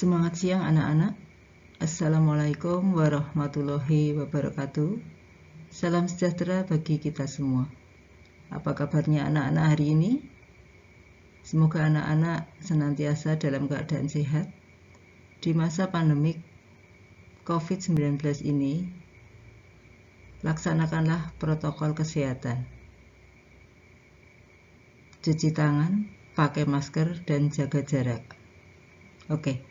Semangat siang anak-anak. Assalamualaikum warahmatullahi wabarakatuh. Salam sejahtera bagi kita semua. Apa kabarnya anak-anak hari ini? Semoga anak-anak senantiasa dalam keadaan sehat. Di masa pandemik COVID-19 ini, laksanakanlah protokol kesehatan. Cuci tangan, pakai masker, dan jaga jarak. Oke.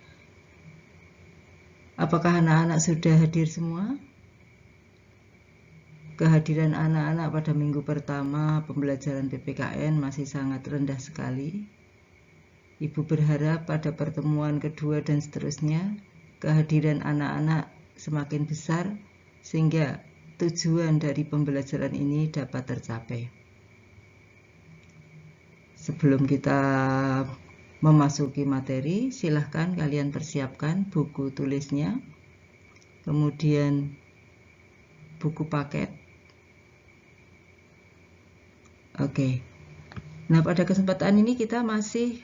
Apakah anak-anak sudah hadir semua? Kehadiran anak-anak pada minggu pertama pembelajaran PPKN masih sangat rendah sekali. Ibu berharap pada pertemuan kedua dan seterusnya, kehadiran anak-anak semakin besar sehingga tujuan dari pembelajaran ini dapat tercapai. Sebelum kita memasuki materi, silahkan kalian persiapkan buku tulisnya, kemudian buku paket. Oke. Nah, pada kesempatan ini kita masih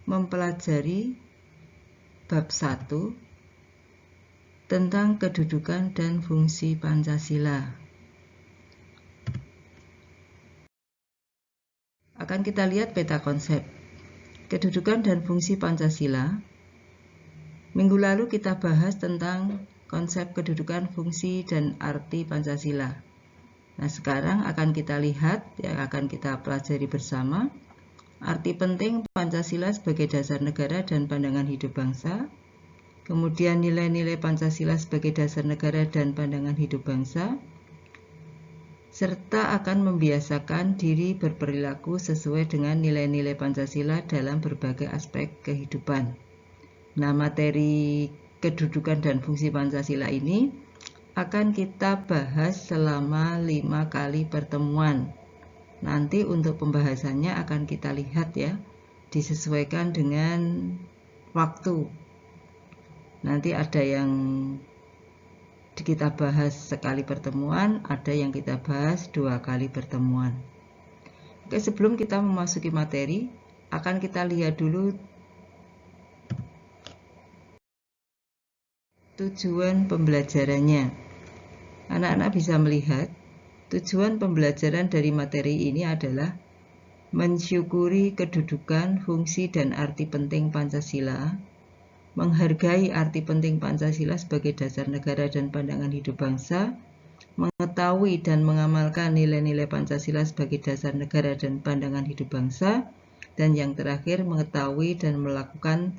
mempelajari bab 1 tentang kedudukan dan fungsi Pancasila. Akan kita lihat peta konsep. Kedudukan dan fungsi Pancasila. Minggu lalu kita bahas tentang konsep kedudukan, fungsi, dan arti Pancasila. Nah, sekarang akan kita lihat, yang akan kita pelajari bersama, arti penting Pancasila sebagai dasar negara dan pandangan hidup bangsa, kemudian nilai-nilai Pancasila sebagai dasar negara dan pandangan hidup bangsa, serta akan membiasakan diri berperilaku sesuai dengan nilai-nilai Pancasila dalam berbagai aspek kehidupan. Nah, materi kedudukan dan fungsi Pancasila ini akan kita bahas selama 5 kali pertemuan. Nanti untuk pembahasannya akan kita lihat ya, disesuaikan dengan waktu. Nanti ada yang kita bahas sekali pertemuan, ada yang kita bahas 2 kali pertemuan. Oke, sebelum kita memasuki materi, akan kita lihat dulu tujuan pembelajarannya. Anak-anak bisa melihat tujuan pembelajaran dari materi ini adalah mensyukuri kedudukan, fungsi, dan arti penting Pancasila, menghargai arti penting Pancasila sebagai dasar negara dan pandangan hidup bangsa, mengetahui dan mengamalkan nilai-nilai Pancasila sebagai dasar negara dan pandangan hidup bangsa, dan yang terakhir mengetahui dan melakukan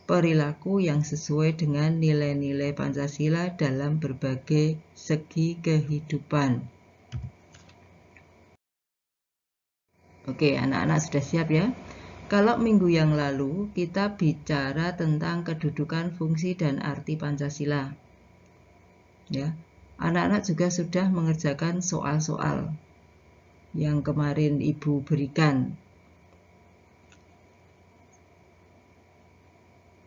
perilaku yang sesuai dengan nilai-nilai Pancasila dalam berbagai segi kehidupan. Oke, anak-anak sudah siap ya? Kalau minggu yang lalu kita bicara tentang kedudukan, fungsi, dan arti Pancasila. Ya, anak-anak juga sudah mengerjakan soal-soal yang kemarin Ibu berikan.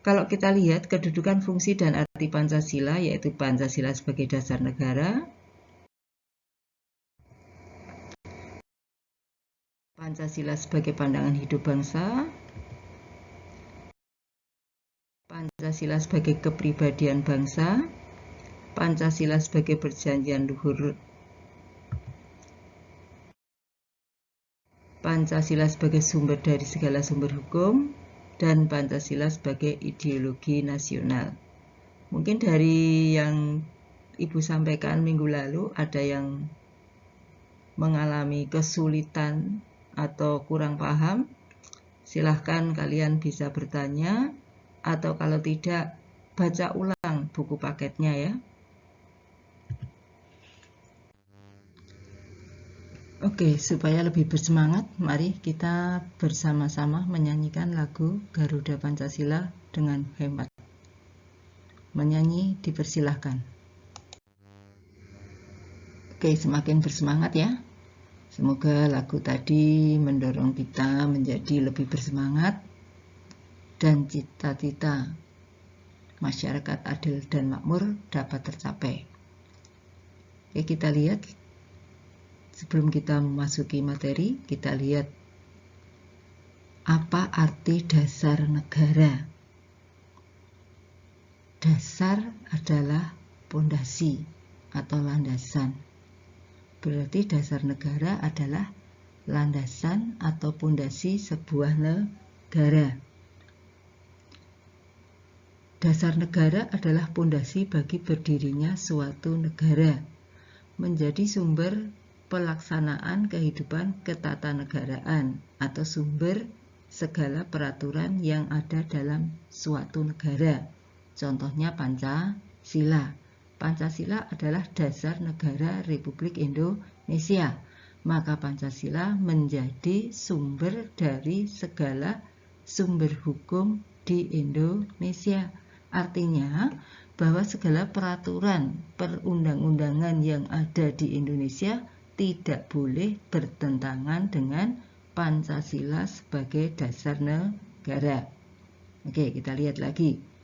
Kalau kita lihat kedudukan, fungsi, dan arti Pancasila, yaitu Pancasila sebagai dasar negara, Pancasila sebagai pandangan hidup bangsa, Pancasila sebagai kepribadian bangsa, Pancasila sebagai perjanjian luhur, Pancasila sebagai sumber dari segala sumber hukum, dan Pancasila sebagai ideologi nasional. Mungkin dari yang Ibu sampaikan minggu lalu ada yang mengalami kesulitan atau kurang paham. Silahkan kalian bisa bertanya, atau kalau tidak, baca ulang buku paketnya ya. Oke, supaya lebih bersemangat, mari kita bersama-sama menyanyikan lagu Garuda Pancasila dengan hemat. Menyanyi dipersilahkan. Oke, semakin bersemangat ya. Semoga lagu tadi mendorong kita menjadi lebih bersemangat dan cita-cita masyarakat adil dan makmur dapat tercapai. Oke, kita lihat. Sebelum kita memasuki materi, kita lihat apa arti dasar negara. dasar adalah pondasi atau landasan. Berarti dasar negara adalah landasan atau pondasi sebuah negara. Dasar negara adalah pondasi bagi berdirinya suatu negara, menjadi sumber pelaksanaan kehidupan ketatanegaraan atau sumber segala peraturan yang ada dalam suatu negara. Contohnya Pancasila. Pancasila adalah dasar negara Republik Indonesia. Maka Pancasila menjadi sumber dari segala sumber hukum di Indonesia. Artinya bahwa segala peraturan perundang-undangan yang ada di Indonesia tidak boleh bertentangan dengan Pancasila sebagai dasar negara. Oke, kita lihat lagi.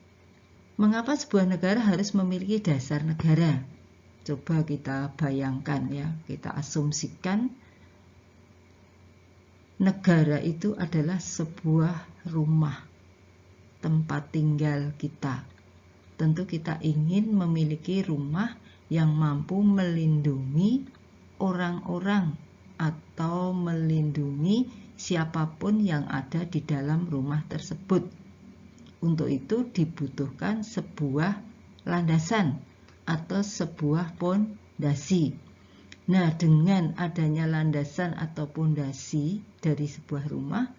Mengapa sebuah negara harus memiliki dasar negara? Coba kita bayangkan ya, kita asumsikan negara itu adalah sebuah rumah, tempat tinggal kita. Tentu kita ingin memiliki rumah yang mampu melindungi orang-orang atau melindungi siapapun yang ada di dalam rumah tersebut. Untuk itu dibutuhkan sebuah landasan atau sebuah pondasi. Nah, dengan adanya landasan atau pondasi dari sebuah rumah,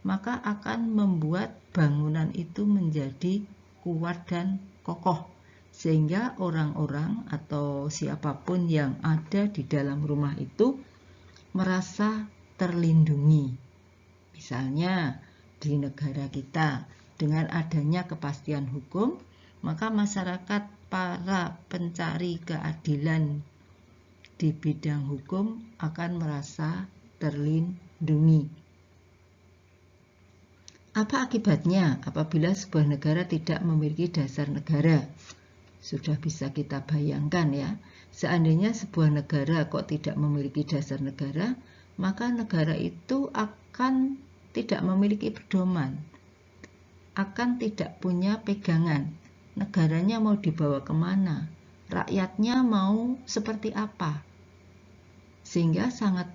maka akan membuat bangunan itu menjadi kuat dan kokoh, sehingga orang-orang atau siapapun yang ada di dalam rumah itu merasa terlindungi. Misalnya di negara kita, dengan adanya kepastian hukum, maka masyarakat para pencari keadilan di bidang hukum akan merasa terlindungi. Apa akibatnya apabila sebuah negara tidak memiliki dasar negara? Sudah bisa kita bayangkan ya, seandainya sebuah negara kok tidak memiliki dasar negara, maka negara itu akan tidak memiliki pedoman, akan tidak punya pegangan. Negaranya mau dibawa kemana? Rakyatnya mau seperti apa? Sehingga sangat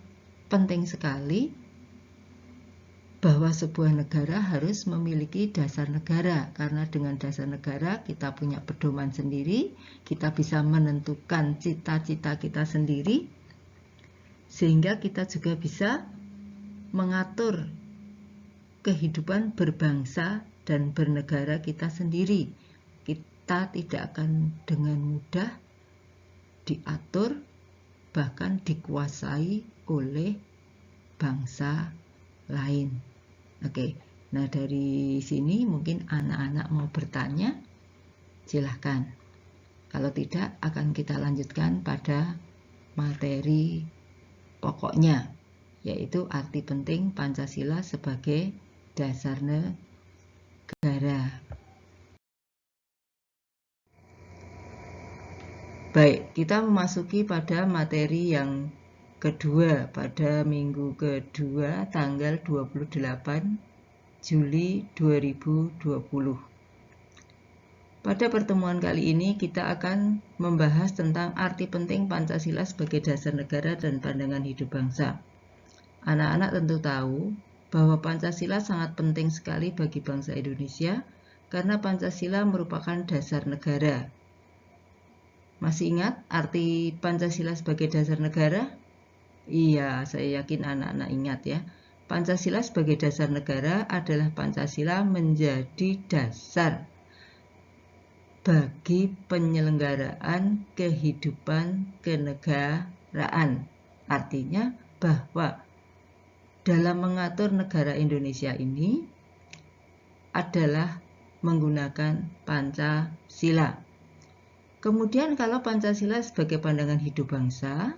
penting sekali bahwa sebuah negara harus memiliki dasar negara. Karena dengan dasar negara kita punya pedoman sendiri, kita bisa menentukan cita-cita kita sendiri, sehingga kita juga bisa mengatur kehidupan berbangsa dan bernegara kita sendiri. Kita tidak akan dengan mudah diatur, bahkan dikuasai oleh bangsa lain. Oke, nah dari sini mungkin anak-anak mau bertanya, silahkan. Kalau tidak, akan kita lanjutkan pada materi pokoknya, yaitu arti penting Pancasila sebagai dasar negara. Baik, kita memasuki pada materi yang kedua pada minggu kedua tanggal 28 Juli 2020. Pada pertemuan kali ini kita akan membahas tentang arti penting Pancasila sebagai dasar negara dan pandangan hidup bangsa. Anak-anak tentu tahu bahwa Pancasila sangat penting sekali bagi bangsa Indonesia karena Pancasila merupakan dasar negara. Masih ingat arti Pancasila sebagai dasar negara? Iya, saya yakin anak-anak ingat ya. Pancasila sebagai dasar negara adalah Pancasila menjadi dasar bagi penyelenggaraan kehidupan kenegaraan. Artinya bahwa dalam mengatur negara Indonesia ini adalah menggunakan Pancasila. Kemudian kalau Pancasila sebagai pandangan hidup bangsa,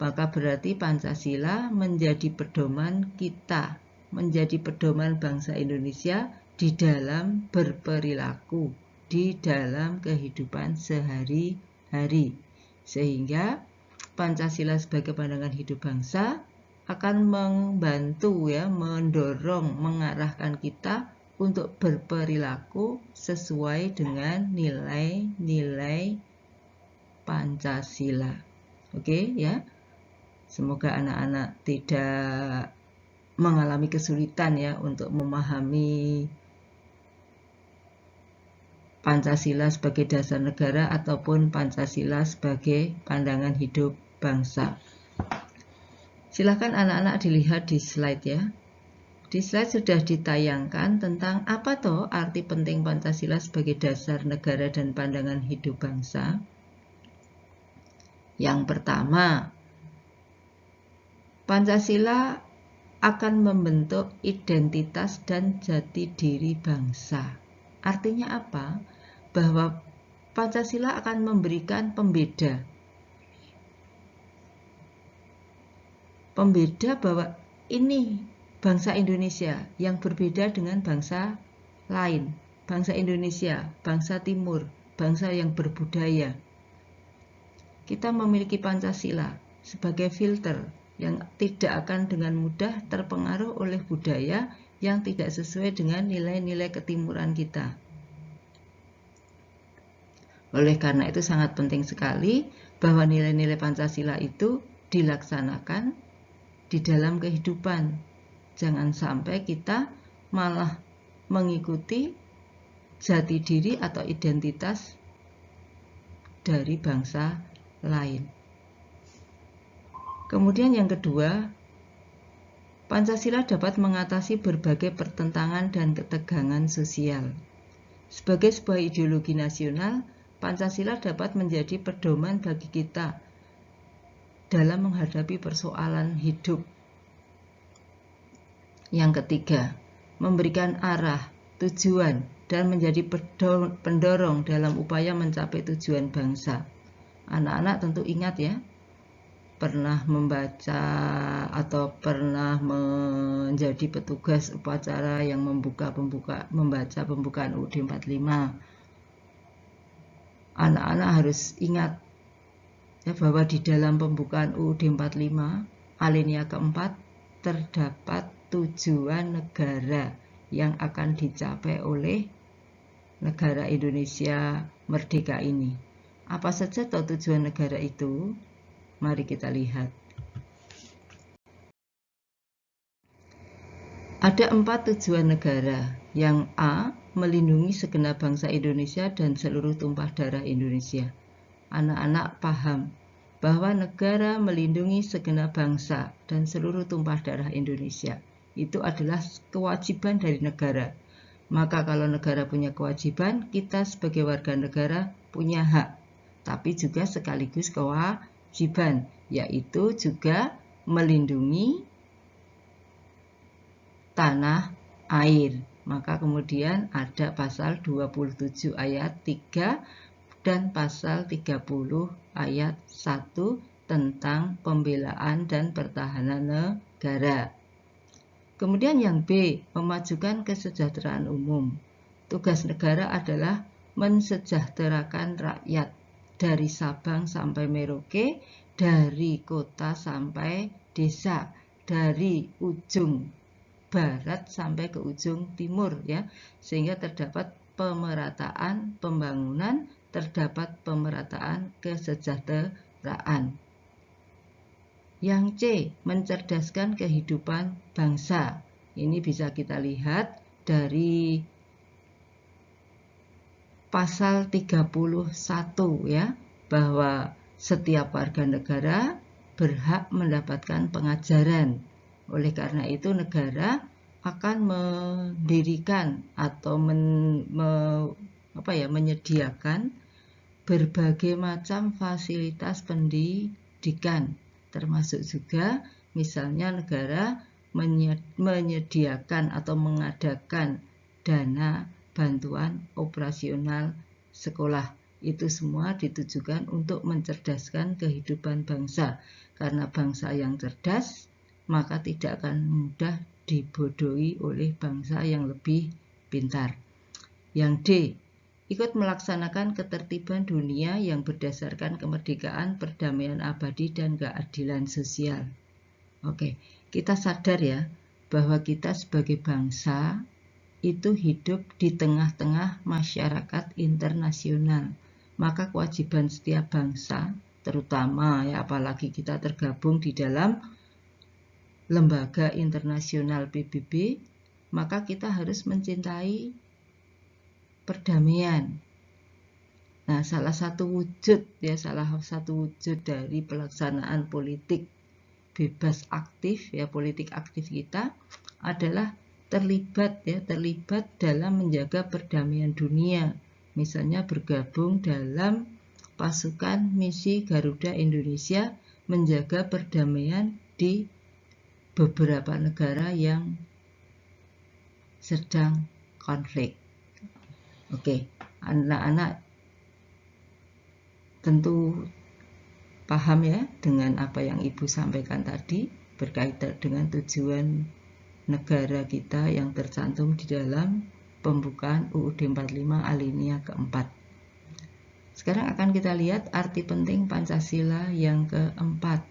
maka berarti Pancasila menjadi pedoman kita, menjadi pedoman bangsa Indonesia di dalam berperilaku, di dalam kehidupan sehari-hari. Sehingga Pancasila sebagai pandangan hidup bangsa akan membantu ya, mendorong, mengarahkan kita untuk berperilaku sesuai dengan nilai-nilai Pancasila. Oke ya, semoga anak-anak tidak mengalami kesulitan ya untuk memahami Pancasila sebagai dasar negara ataupun Pancasila sebagai pandangan hidup bangsa. Silakan anak-anak dilihat di slide ya. Di slide sudah ditayangkan tentang apa toh arti penting Pancasila sebagai dasar negara dan pandangan hidup bangsa. Yang pertama, Pancasila akan membentuk identitas dan jati diri bangsa. Artinya apa? Bahwa Pancasila akan memberikan pembeda bahwa ini bangsa Indonesia yang berbeda dengan bangsa lain. Bangsa Indonesia, bangsa Timur, bangsa yang berbudaya. Kita memiliki Pancasila sebagai filter yang tidak akan dengan mudah terpengaruh oleh budaya yang tidak sesuai dengan nilai-nilai ketimuran kita. Oleh karena itu sangat penting sekali bahwa nilai-nilai Pancasila itu dilaksanakan di dalam kehidupan. Jangan sampai kita malah mengikuti jati diri atau identitas dari bangsa lain. Kemudian yang kedua, Pancasila dapat mengatasi berbagai pertentangan dan ketegangan sosial. Sebagai sebuah ideologi nasional, Pancasila dapat menjadi pedoman bagi kita dalam menghadapi persoalan hidup. Yang ketiga, memberikan arah, tujuan, dan menjadi pendorong dalam upaya mencapai tujuan bangsa. Anak-anak tentu ingat ya, pernah membaca atau pernah menjadi petugas upacara yang membaca pembukaan UUD 45. Anak-anak harus ingat ya, bahwa di dalam pembukaan UUD 45 alinea keempat terdapat tujuan negara yang akan dicapai oleh negara Indonesia merdeka ini. Apa saja toh tujuan negara itu? Mari kita lihat. Ada 4 tujuan negara. Yang A, melindungi segenap bangsa Indonesia dan seluruh tumpah darah Indonesia. Anak-anak paham bahwa negara melindungi segenap bangsa dan seluruh tumpah darah Indonesia. Itu adalah kewajiban dari negara. Maka kalau negara punya kewajiban, kita sebagai warga negara punya hak. Tapi juga sekaligus kewajiban, yaitu juga melindungi tanah air. Maka kemudian ada pasal 27 ayat 3 dan pasal 30 ayat 1 tentang pembelaan dan pertahanan negara. Kemudian yang B, memajukan kesejahteraan umum. Tugas negara adalah mensejahterakan rakyat dari Sabang sampai Merauke, dari kota sampai desa, dari ujung barat sampai ke ujung timur ya, sehingga terdapat pemerataan pembangunan, terdapat pemerataan kesejahteraan. Yang C, mencerdaskan kehidupan bangsa. Ini bisa kita lihat dari pasal 31 ya, bahwa setiap warga negara berhak mendapatkan pengajaran. Oleh karena itu negara akan mendirikan atau menyediakan berbagai macam fasilitas pendidikan, termasuk juga misalnya negara menyediakan atau mengadakan dana bantuan operasional sekolah. Itu semua ditujukan untuk mencerdaskan kehidupan bangsa, karena bangsa yang cerdas maka tidak akan mudah dibodohi oleh bangsa yang lebih pintar. Yang D, ikut melaksanakan ketertiban dunia yang berdasarkan kemerdekaan, perdamaian abadi, dan keadilan sosial. Oke, kita sadar ya bahwa kita sebagai bangsa itu hidup di tengah-tengah masyarakat internasional. Maka kewajiban setiap bangsa, terutama ya apalagi kita tergabung di dalam lembaga internasional PBB, maka kita harus mencintai perdamaian. Nah, salah satu wujud dari pelaksanaan politik bebas aktif ya, politik aktif kita adalah terlibat dalam menjaga perdamaian dunia. Misalnya bergabung dalam pasukan misi Garuda Indonesia menjaga perdamaian di beberapa negara yang sedang konflik. Oke, anak-anak tentu paham ya dengan apa yang Ibu sampaikan tadi berkaitan dengan tujuan negara kita yang tercantum di dalam pembukaan UUD 45 alinea keempat. Sekarang akan kita lihat arti penting Pancasila yang keempat,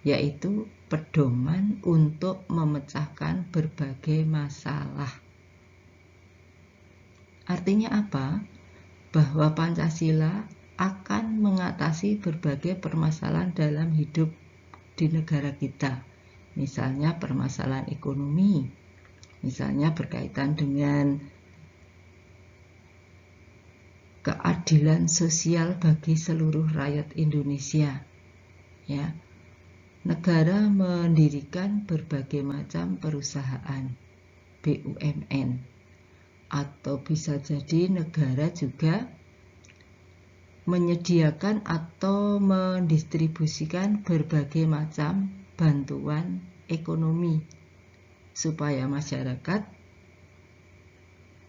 yaitu pedoman untuk memecahkan berbagai masalah. Artinya apa? Bahwa Pancasila akan mengatasi berbagai permasalahan dalam hidup di negara kita. Misalnya permasalahan ekonomi, misalnya berkaitan dengan keadilan sosial bagi seluruh rakyat Indonesia. Ya. Negara mendirikan berbagai macam perusahaan BUMN, atau bisa jadi negara juga menyediakan atau mendistribusikan berbagai macam bantuan ekonomi supaya masyarakat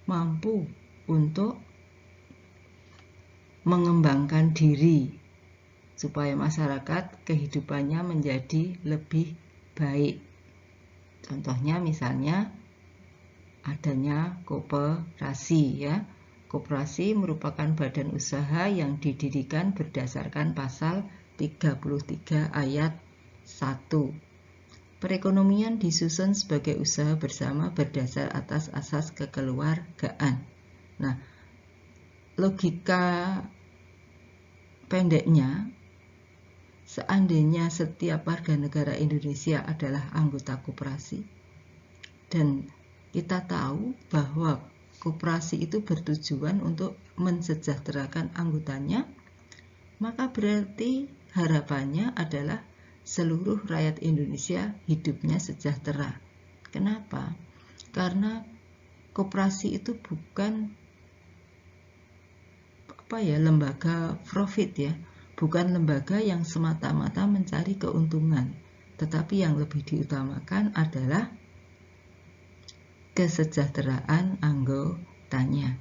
mampu untuk mengembangkan diri, supaya masyarakat kehidupannya menjadi lebih baik. Contohnya misalnya adanya koperasi ya. Koperasi merupakan badan usaha yang didirikan berdasarkan pasal 33 ayat 1. Perekonomian disusun sebagai usaha bersama berdasar atas asas kekeluargaan. Nah, logika pendeknya, seandainya setiap warga negara Indonesia adalah anggota koperasi, dan kita tahu bahwa koperasi itu bertujuan untuk mensejahterakan anggotanya, maka berarti harapannya adalah seluruh rakyat Indonesia hidupnya sejahtera. Kenapa? Karena koperasi itu bukan lembaga profit ya, bukan lembaga yang semata-mata mencari keuntungan, tetapi yang lebih diutamakan adalah kesejahteraan anggotanya.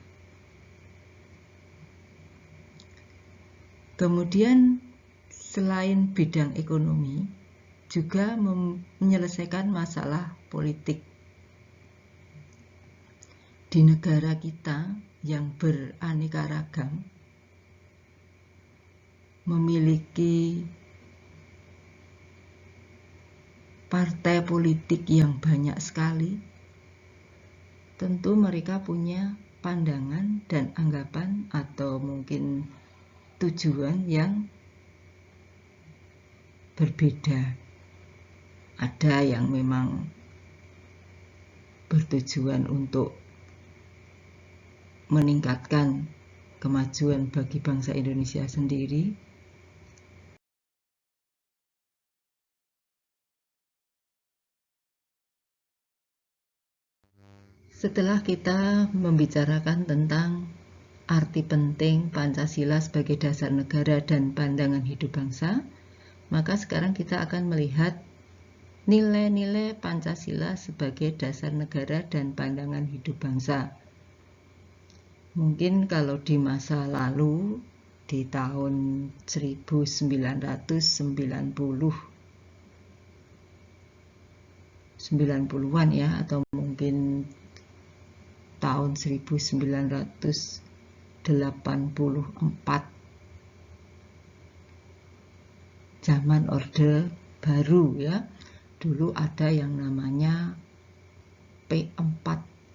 Kemudian selain bidang ekonomi, juga menyelesaikan masalah politik di negara kita yang beraneka ragam, memiliki partai politik yang banyak sekali. Tentu mereka punya pandangan dan anggapan atau mungkin tujuan yang berbeda. Ada yang memang bertujuan untuk meningkatkan kemajuan bagi bangsa Indonesia sendiri. Setelah kita membicarakan tentang arti penting Pancasila sebagai dasar negara dan pandangan hidup bangsa, maka sekarang kita akan melihat nilai-nilai Pancasila sebagai dasar negara dan pandangan hidup bangsa. Mungkin kalau di masa lalu, di tahun 90-an ya, atau mungkin tahun 1984, zaman Orde Baru ya, dulu ada yang namanya P4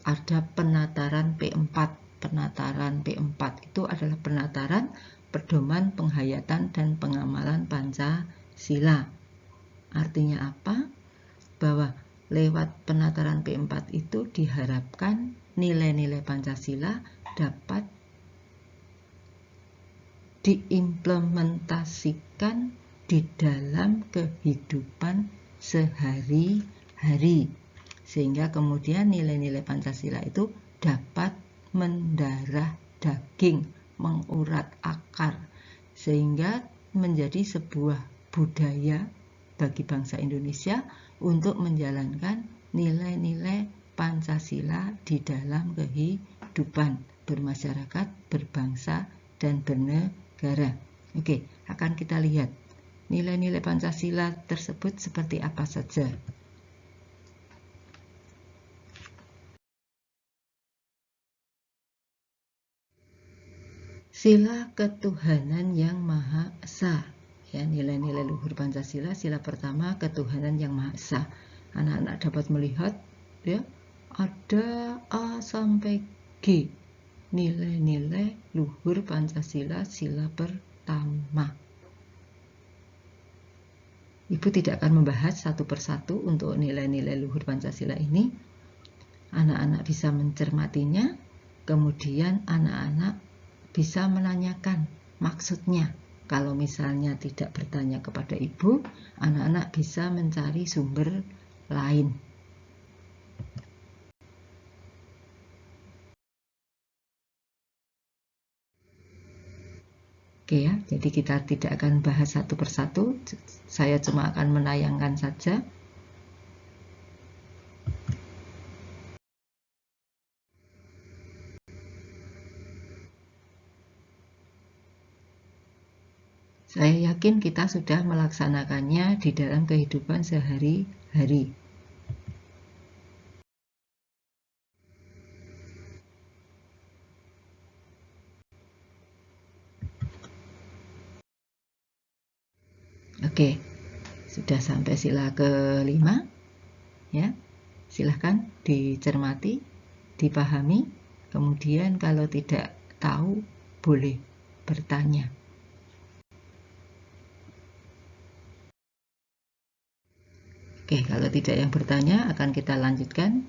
ada penataran P4. Penataran P4 itu adalah penataran pedoman penghayatan dan pengamalan Pancasila. Artinya apa? Bahwa lewat penataran P4 itu diharapkan nilai-nilai Pancasila dapat diimplementasikan di dalam kehidupan sehari-hari, sehingga kemudian nilai-nilai Pancasila itu dapat mendarah daging, mengurat akar, sehingga menjadi sebuah budaya bagi bangsa Indonesia untuk menjalankan nilai-nilai Pancasila di dalam kehidupan bermasyarakat, berbangsa, dan bernegara. Oke, akan kita lihat nilai-nilai Pancasila tersebut seperti apa saja. Sila ketuhanan yang Maha Esa. Ya, nilai-nilai luhur Pancasila, sila pertama ketuhanan yang Maha Esa. Anak-anak dapat melihat ya, ada A sampai G. Nilai-nilai luhur Pancasila sila pertama. Ibu tidak akan membahas satu persatu untuk nilai-nilai luhur Pancasila ini. Anak-anak bisa mencermatinya, kemudian anak-anak bisa menanyakan maksudnya. Kalau misalnya tidak bertanya kepada ibu, anak-anak bisa mencari sumber lain. Oke ya, jadi kita tidak akan bahas satu persatu, saya cuma akan menayangkan saja. Saya yakin kita sudah melaksanakannya di dalam kehidupan sehari-hari. Oke, sudah sampai sila kelima. Ya, silahkan dicermati, dipahami. Kemudian kalau tidak tahu, boleh bertanya. Oke, kalau tidak yang bertanya akan kita lanjutkan,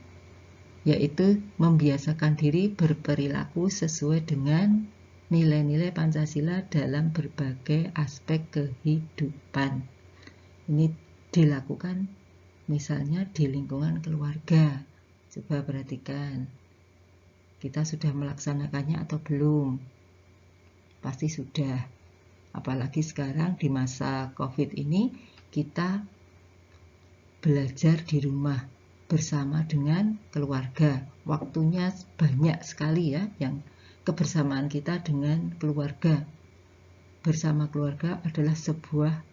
yaitu membiasakan diri berperilaku sesuai dengan nilai-nilai Pancasila dalam berbagai aspek kehidupan. Ini dilakukan misalnya di lingkungan keluarga. Coba perhatikan, kita sudah melaksanakannya atau belum? Pasti sudah. Apalagi sekarang di masa COVID ini, kita belajar di rumah bersama dengan keluarga. Waktunya banyak sekali ya, yang kebersamaan kita dengan keluarga. Bersama keluarga adalah sebuah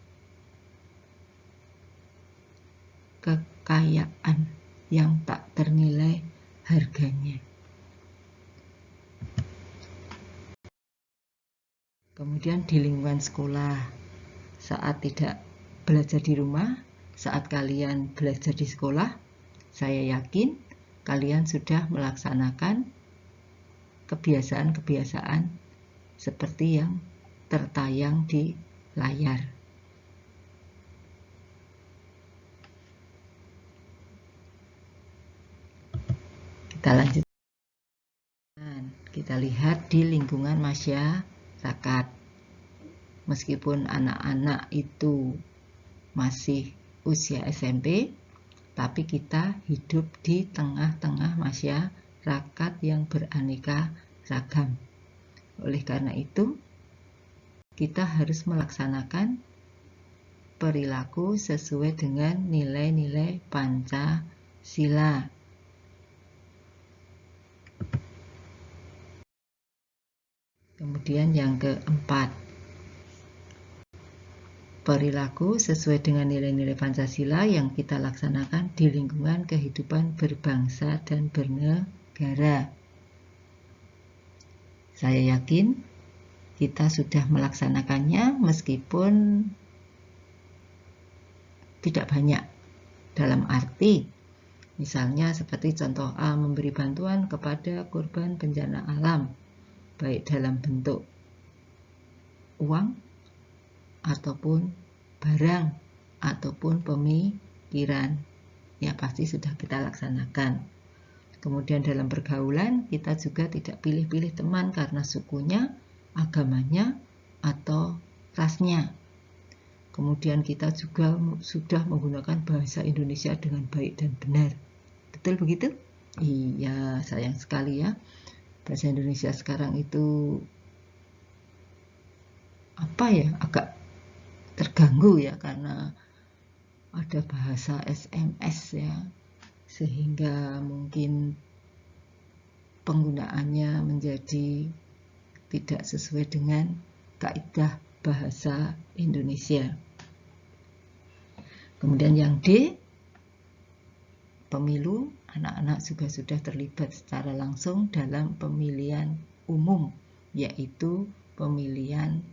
kekayaan yang tak ternilai harganya. Kemudian di lingkungan sekolah, saat tidak belajar di rumah, saat kalian belajar di sekolah, saya yakin kalian sudah melaksanakan kebiasaan-kebiasaan seperti yang tertayang di layar. Kita lanjutkan. Kita lihat di lingkungan masyarakat. Meskipun anak-anak itu masih usia SMP, tapi kita hidup di tengah-tengah masyarakat yang beraneka ragam. Oleh karena itu, kita harus melaksanakan perilaku sesuai dengan nilai-nilai Pancasila. Kemudian yang keempat, perilaku sesuai dengan nilai-nilai Pancasila yang kita laksanakan di lingkungan kehidupan berbangsa dan bernegara. Saya yakin kita sudah melaksanakannya meskipun tidak banyak, dalam arti Misalnya seperti contoh A, memberi bantuan kepada korban bencana alam, baik dalam bentuk uang, ataupun barang, ataupun pemikiran. Ya, pasti sudah kita laksanakan. Kemudian dalam pergaulan, kita juga tidak pilih-pilih teman karena sukunya, agamanya, atau rasnya. Kemudian kita juga sudah menggunakan bahasa Indonesia dengan baik dan benar. Betul begitu? Iya, sayang sekali ya. Bahasa Indonesia sekarang itu agak terganggu ya, karena ada bahasa SMS ya, sehingga mungkin penggunaannya menjadi tidak sesuai dengan kaidah bahasa Indonesia. Kemudian yang D, pemilu, anak-anak juga sudah terlibat secara langsung dalam pemilihan umum, yaitu pemilihan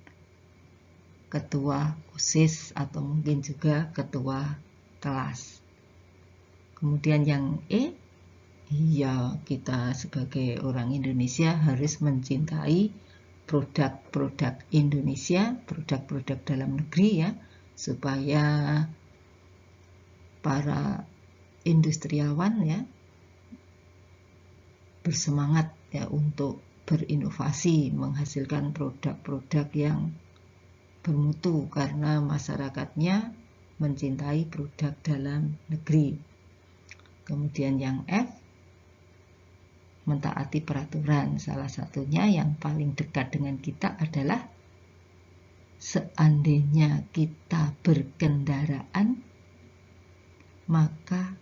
ketua OSIS atau mungkin juga ketua kelas. Kemudian yang E, iya, kita sebagai orang Indonesia harus mencintai produk-produk Indonesia, produk-produk dalam negeri ya, supaya para industriawan ya bersemangat ya untuk berinovasi, menghasilkan produk-produk yang bermutu karena masyarakatnya mencintai produk dalam negeri. Kemudian yang F, mentaati peraturan. Salah satunya yang paling dekat dengan kita adalah seandainya kita berkendaraan, maka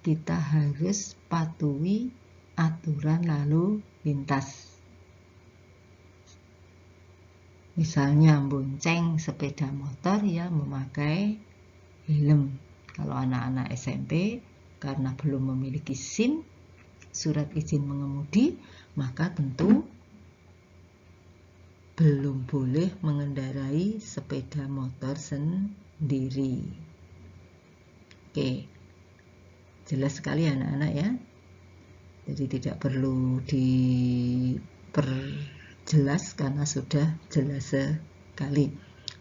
kita harus patuhi aturan lalu lintas. Misalnya bonceng sepeda motor ya memakai helm. Kalau anak-anak SMP karena belum memiliki SIM, surat izin mengemudi, maka tentu belum boleh mengendarai sepeda motor sendiri. Oke, jelas sekali anak-anak ya. Jadi tidak perlu diperjelas karena sudah jelas sekali.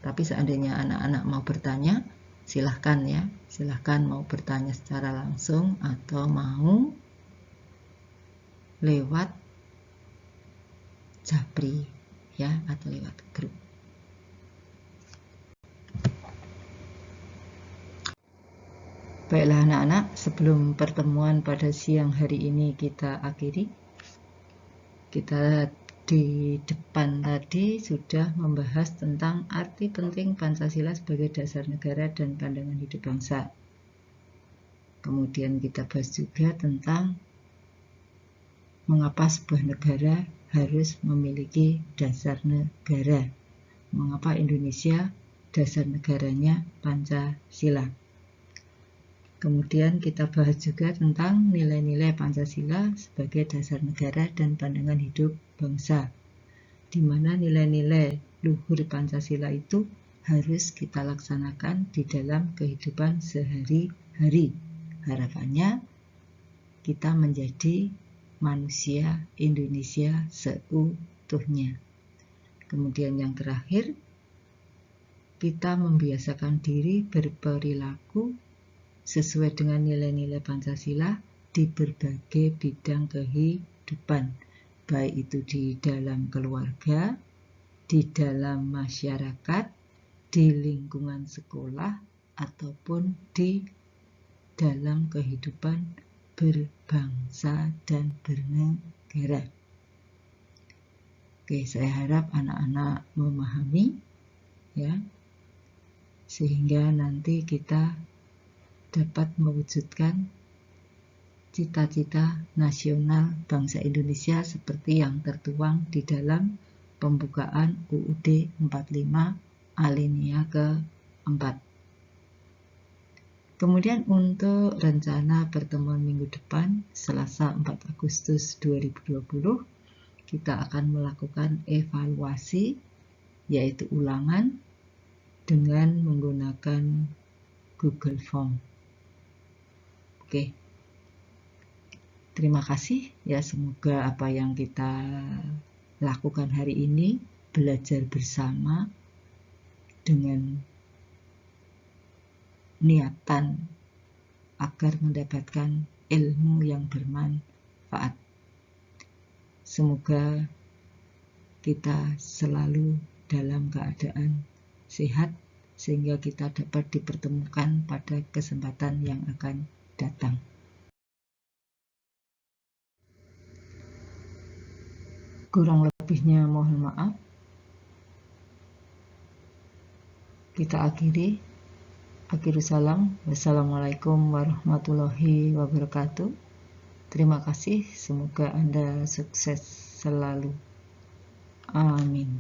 Tapi seandainya anak-anak mau bertanya, silahkan ya. Silahkan mau bertanya secara langsung atau mau lewat Japri ya, atau lewat grup. Baiklah anak-anak, sebelum pertemuan pada siang hari ini kita akhiri, kita di depan tadi sudah membahas tentang arti penting Pancasila sebagai dasar negara dan pandangan hidup bangsa. Kemudian kita bahas juga tentang mengapa sebuah negara harus memiliki dasar negara. Mengapa Indonesia dasar negaranya Pancasila. Kemudian kita bahas juga tentang nilai-nilai Pancasila sebagai dasar negara dan pandangan hidup bangsa, di mana nilai-nilai luhur Pancasila itu harus kita laksanakan di dalam kehidupan sehari-hari. Harapannya kita menjadi manusia Indonesia seutuhnya. Kemudian yang terakhir, kita membiasakan diri berperilaku sesuai dengan nilai-nilai Pancasila di berbagai bidang kehidupan, baik itu di dalam keluarga, di dalam masyarakat, di lingkungan sekolah, ataupun di dalam kehidupan berbangsa dan bernegara. Oke, saya harap anak-anak memahami ya, sehingga nanti kita dapat mewujudkan cita-cita nasional bangsa Indonesia seperti yang tertuang di dalam pembukaan UUD 45 alinea ke-4. Kemudian untuk rencana pertemuan minggu depan, Selasa 4 Agustus 2020, kita akan melakukan evaluasi, yaitu ulangan, dengan menggunakan Google Form. Oke, Terima kasih ya, semoga apa yang kita lakukan hari ini, belajar bersama dengan niatan agar mendapatkan ilmu yang bermanfaat. Semoga kita selalu dalam keadaan sehat sehingga kita dapat dipertemukan pada kesempatan yang akan datang. Kurang lebihnya mohon maaf. Kita akhiri. Akhirus salam. Wassalamualaikum warahmatullahi wabarakatuh. Terima kasih. Semoga Anda sukses selalu. Amin.